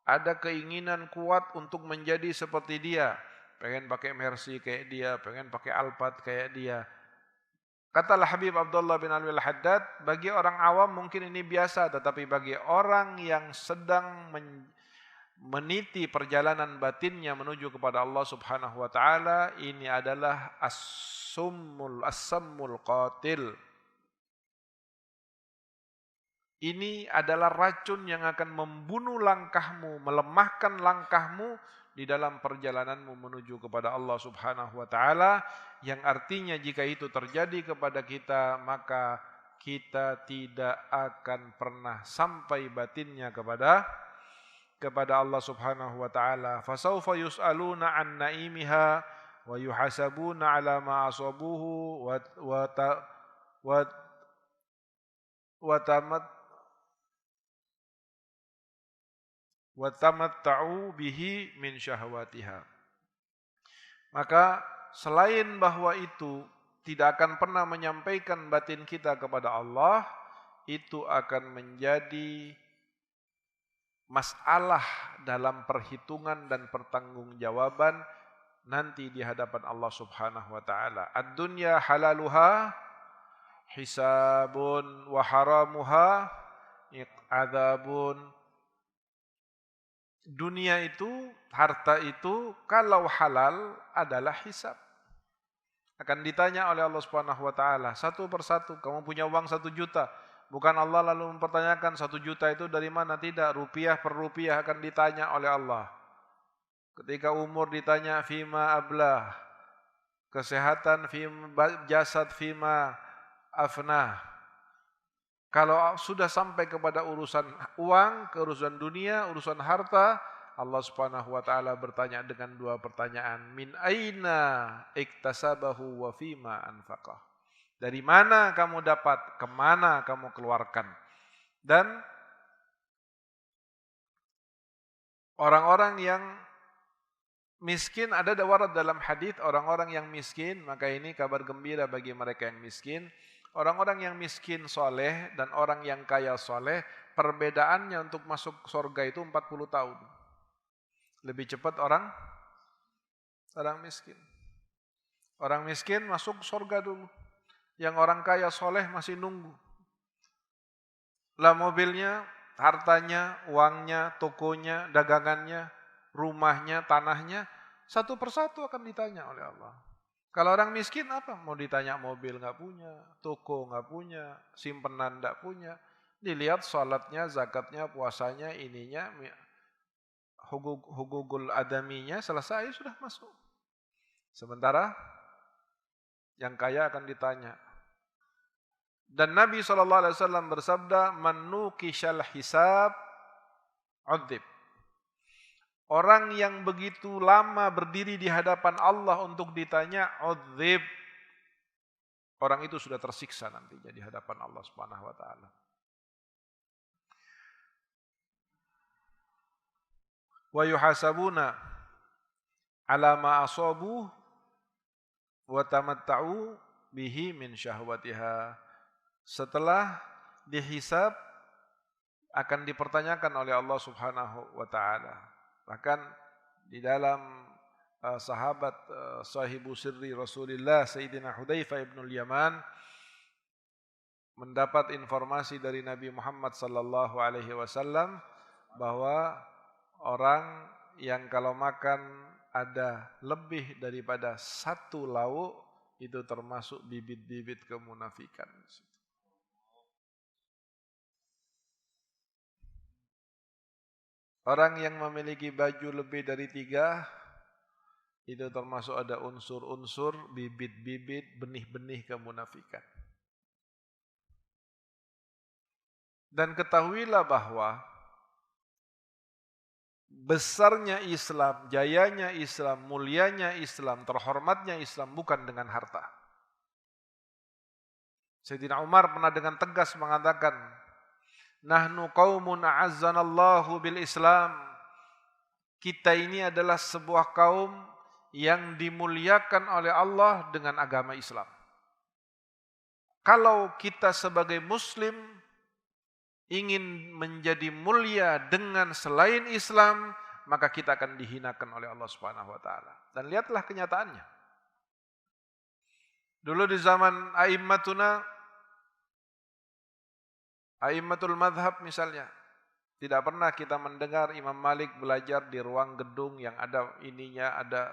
Speaker 1: ada keinginan kuat untuk menjadi seperti dia. Pengen pakai Mercy kayak dia, pengen pakai Alphard kayak dia. Katalah Habib Abdullah bin Alwi al-Haddad, bagi orang awam mungkin ini biasa, tetapi bagi orang yang sedang meniti perjalanan batinnya menuju kepada Allah Subhanahu wa taala, ini adalah as-sammul qatil. Ini adalah racun yang akan membunuh langkahmu, melemahkan langkahmu di dalam perjalananmu menuju kepada Allah Subhanahu wa taala, yang artinya jika itu terjadi kepada kita, maka kita tidak akan pernah sampai batinnya kepada Allah Subhanahu wa taala. Fasawfa yus'aluna 'an na'imiha wa yuhasabuna 'ala ma asabuhu wa tamatta'u bihi min syahwatiha. Maka selain bahwa itu tidak akan pernah menyampaikan batin kita kepada Allah, itu akan menjadi masalah dalam perhitungan dan pertanggungjawaban nanti di hadapan Allah Subhanahu wa taala. Ad-dunya halaluha hisabun wa haramuha adzabun. Dunia itu, harta itu kalau halal adalah hisab. Akan ditanya oleh Allah Subhanahu wa taala satu persatu. Kamu punya uang 1 juta, bukan Allah lalu mempertanyakan 1 juta itu dari mana, tidak, rupiah per rupiah akan ditanya oleh Allah. Ketika umur ditanya fima ablah, kesehatan fima jasad fima afnah. Kalau sudah sampai kepada urusan uang, urusan dunia, urusan harta, Allah Subhanahu wa taala bertanya dengan 2 pertanyaan. Min aina iktasabahu wa fima anfaqah. Dari mana kamu dapat, kemana kamu keluarkan. Dan orang-orang yang miskin, ada warat dalam hadis, orang-orang yang miskin, maka ini kabar gembira bagi mereka yang miskin. Orang-orang yang miskin soleh dan orang yang kaya soleh, perbedaannya untuk masuk surga itu 40 tahun. Lebih cepat orang miskin. Orang miskin masuk surga dulu. Yang orang kaya soleh masih nunggu. Lah mobilnya, hartanya, uangnya, tokonya, dagangannya, rumahnya, tanahnya, satu persatu akan ditanya oleh Allah. Kalau orang miskin apa? Mau ditanya mobil nggak punya, toko nggak punya, simpenan nggak punya. Dilihat salatnya, zakatnya, puasanya, ininya, hugugul adaminya selesai sudah masuk. Sementara yang kaya akan ditanya. Dan Nabi SAW bersabda, "Man nuqishal hisab 'udzib." Orang yang begitu lama berdiri di hadapan Allah untuk ditanya, udzib. Orang itu sudah tersiksa nantinya di hadapan Allah Subhanahu wa taala. Wa yuhasabuna ala ma asabu wa tamatta'u bihi min syahwatiha. Setelah dihisab akan dipertanyakan oleh Allah Subhanahu wa taala. Bahkan di dalam sahabat sahibu sirri Rasulullah Sayyidina Hudzaifah ibn al-Yaman mendapat informasi dari Nabi Muhammad sallallahu alaihi wasallam bahwa orang yang kalau makan ada lebih daripada satu lauk itu termasuk bibit-bibit kemunafikan. Orang yang memiliki baju lebih dari 3 itu termasuk ada unsur-unsur bibit-bibit benih-benih kemunafikan. Dan ketahuilah bahwa besarnya Islam, jayanya Islam, mulianya Islam, terhormatnya Islam bukan dengan harta. Sayyidina Umar pernah dengan tegas mengatakan, nahnu qaumun a'azzanallahu bil Islam. Kita ini adalah sebuah kaum yang dimuliakan oleh Allah dengan agama Islam. Kalau kita sebagai muslim ingin menjadi mulia dengan selain Islam, maka kita akan dihinakan oleh Allah Subhanahu wa taala. Dan lihatlah kenyataannya. Dulu di zaman a'immatul madhab misalnya, tidak pernah kita mendengar Imam Malik belajar di ruang gedung yang ada ininya, ada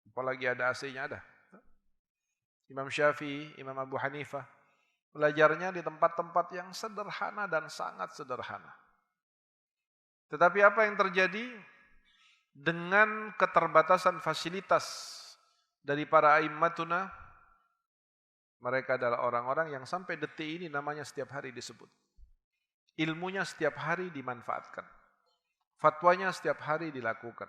Speaker 1: apalagi ada AC-nya ada. Imam Syafi'i, Imam Abu Hanifah, belajarnya di tempat-tempat yang sederhana dan sangat sederhana. Tetapi apa yang terjadi dengan keterbatasan fasilitas dari para a'immatuna? Mereka adalah orang-orang yang sampai detik ini namanya setiap hari disebut. Ilmunya setiap hari dimanfaatkan. Fatwanya setiap hari dilakukan.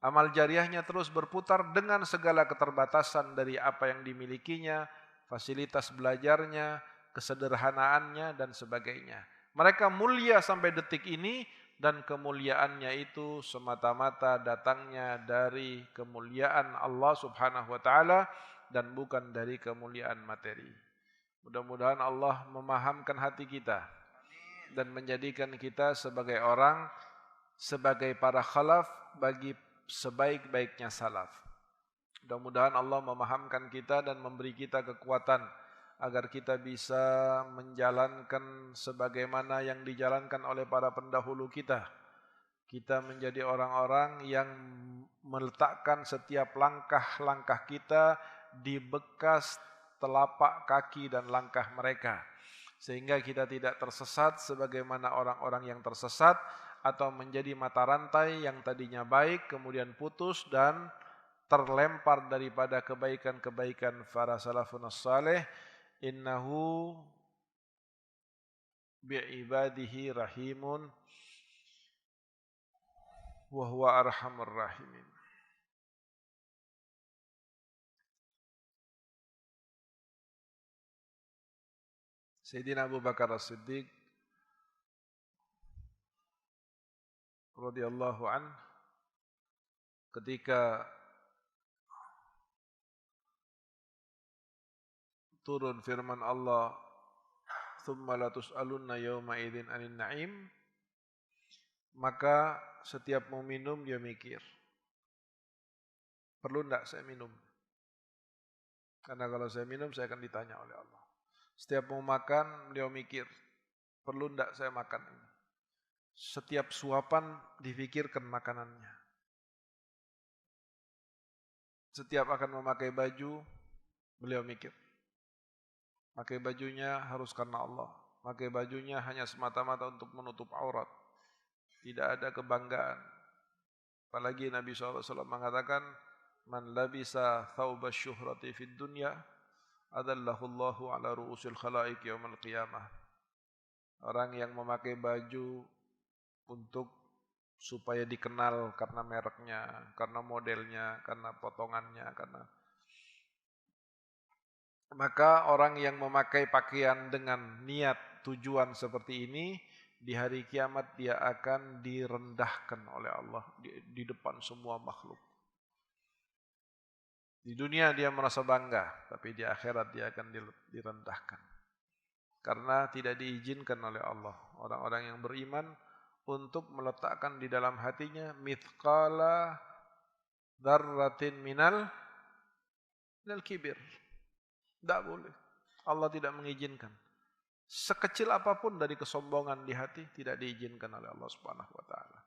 Speaker 1: Amal jariahnya terus berputar dengan segala keterbatasan dari apa yang dimilikinya, fasilitas belajarnya, kesederhanaannya, dan sebagainya. Mereka mulia sampai detik ini, dan kemuliaannya itu semata-mata datangnya dari kemuliaan Allah Subhanahu wa taala dan bukan dari kemuliaan materi. Mudah-mudahan Allah memahamkan hati kita dan menjadikan kita sebagai orang, sebagai para khalaf bagi sebaik-baiknya salaf. Mudah-mudahan Allah memahamkan kita dan memberi kita kekuatan agar kita bisa menjalankan sebagaimana yang dijalankan oleh para pendahulu kita. Kita menjadi orang-orang yang meletakkan setiap langkah-langkah kita di bekas telapak kaki dan langkah mereka. Sehingga kita tidak tersesat sebagaimana orang-orang yang tersesat, atau menjadi mata rantai yang tadinya baik kemudian putus dan terlempar daripada kebaikan-kebaikan para salafun salih. Innahu bi'ibadihi rahimun wa huwa arhamur rahimin. Sayyidina Abu Bakar As-Siddiq radhiyallahu an, ketika turun firman Allah, "Tsumma latus'alunna yawma idzin 'anil na'im", maka setiap mau minum dia mikir, perlu enggak saya minum? Karena kalau saya minum saya akan ditanya oleh Allah. Setiap mau makan beliau mikir, perlu enggak saya makan ini? Setiap suapan dipikirkan makanannya. Setiap akan memakai baju, beliau mikir. Pakai bajunya harus karena Allah. Pakai bajunya hanya semata-mata untuk menutup aurat. Tidak ada kebanggaan. Apalagi Nabi SAW mengatakan, "Man labisa thawba syuhrati fid dunya, adallahullahu ala ru'usil khalaik yaumal qiyamah." Orang yang memakai baju untuk supaya dikenal karena mereknya, karena modelnya, karena potongannya, karena maka orang yang memakai pakaian dengan niat tujuan seperti ini di hari kiamat dia akan direndahkan oleh Allah di depan semua makhluk. Di dunia dia merasa bangga, tapi di akhirat dia akan direndahkan. Karena tidak diizinkan oleh Allah orang-orang yang beriman untuk meletakkan di dalam hatinya mithqala dzarratin minal kibir. Tidak boleh. Allah tidak mengizinkan. Sekecil apapun dari kesombongan di hati tidak diizinkan oleh Allah Subhanahu wa taala.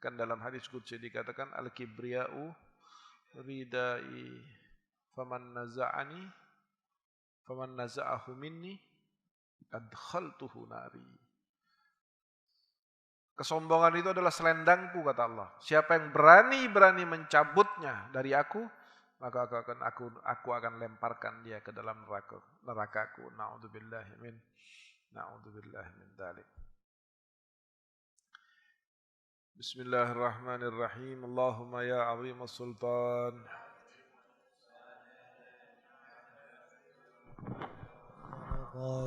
Speaker 1: Kan dalam hadis qudsi dikatakan al-kibriya'u ridai faman naza'ahu minni adkhaltuhu nari. Kesombongan itu adalah selendangku kata Allah. Siapa yang berani mencabutnya dari aku, maka aku akan lemparkan dia ke dalam nerakaku. Na'udzubillahi min dzalik. Bismillahirrahmanirrahim. Allahumma ya 'azimus sultan.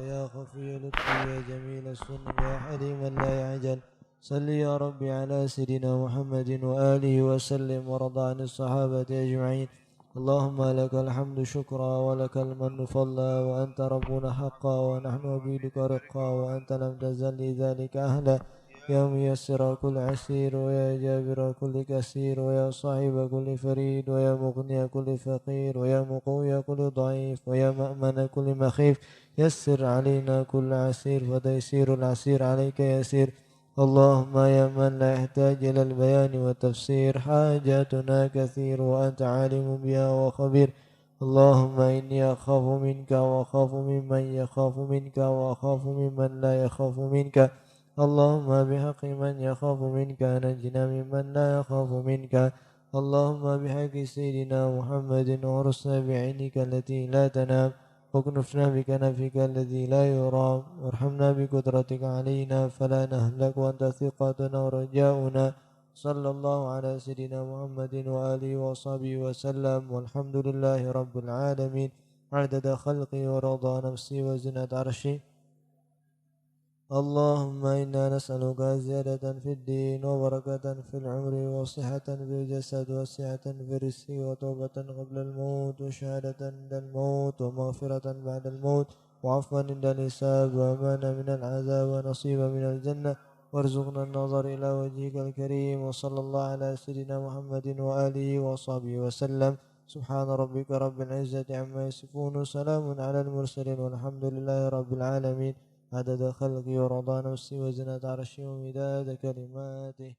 Speaker 2: يا خفي لطفي يا جميل السن يا حليما لا يعجل صل يا ربي على سيدنا محمد وآله وسلم ورضى عن الصحابة أجمعين. اللهم لك الحمد شكرا ولك المن فضلا وأنت ربنا حقا ونحن عبيدك رقا وأنت لم تزل لذلك أهلا. يا ميسر كل عسير ويا جابر كل كسير ويا صاحب كل فريد ويا مغني كل فقير ويا مقوي كل ضعيف ويا مأمن كل مخيف. يسر علينا كل عسير فتيسير العسير عليك يسير. اللهم يا من لا يحتاج إلى البيان والتفسير حاجاتنا كثير وأنت عالم بها وخبير. اللهم إني أخاف منك وأخاف ممن يخاف منك وأخاف ممن لا يخاف منك. اللهم بحق من يخاف منك نجنا ممن لا يخاف منك. اللهم بحق سيدنا محمد ورسنا بعينك التي لا تنام واكنفنا بكنفك الذي لا يرام وارحمنا بقدرتك علينا فلا نهلك وأنت ثقتنا ورجاؤنا. صلى الله على سيدنا محمد وآله وصحبه وسلم والحمد لله رب العالمين عدد خلقي ورضا نفسي وزنة عرشي. اللهم إنا نسألك زيادة في الدين وبركة في العمر وصحة في الجسد وسعة في الرزق وتوبة قبل الموت وشهادة عند الموت ومغفرة بعد الموت وعفوا عند الحساب وأمانا من العذاب ونصيبا من الجنة وارزقنا النظر إلى وجهك الكريم. وصلى الله على سيدنا محمد وآله وصحبه وسلم. سبحان ربك رب العزة عما يصفون وسلام على المرسلين والحمد لله رب العالمين عدد خلقي ورضا نفسي وزنة عرشي ومداد كلماته.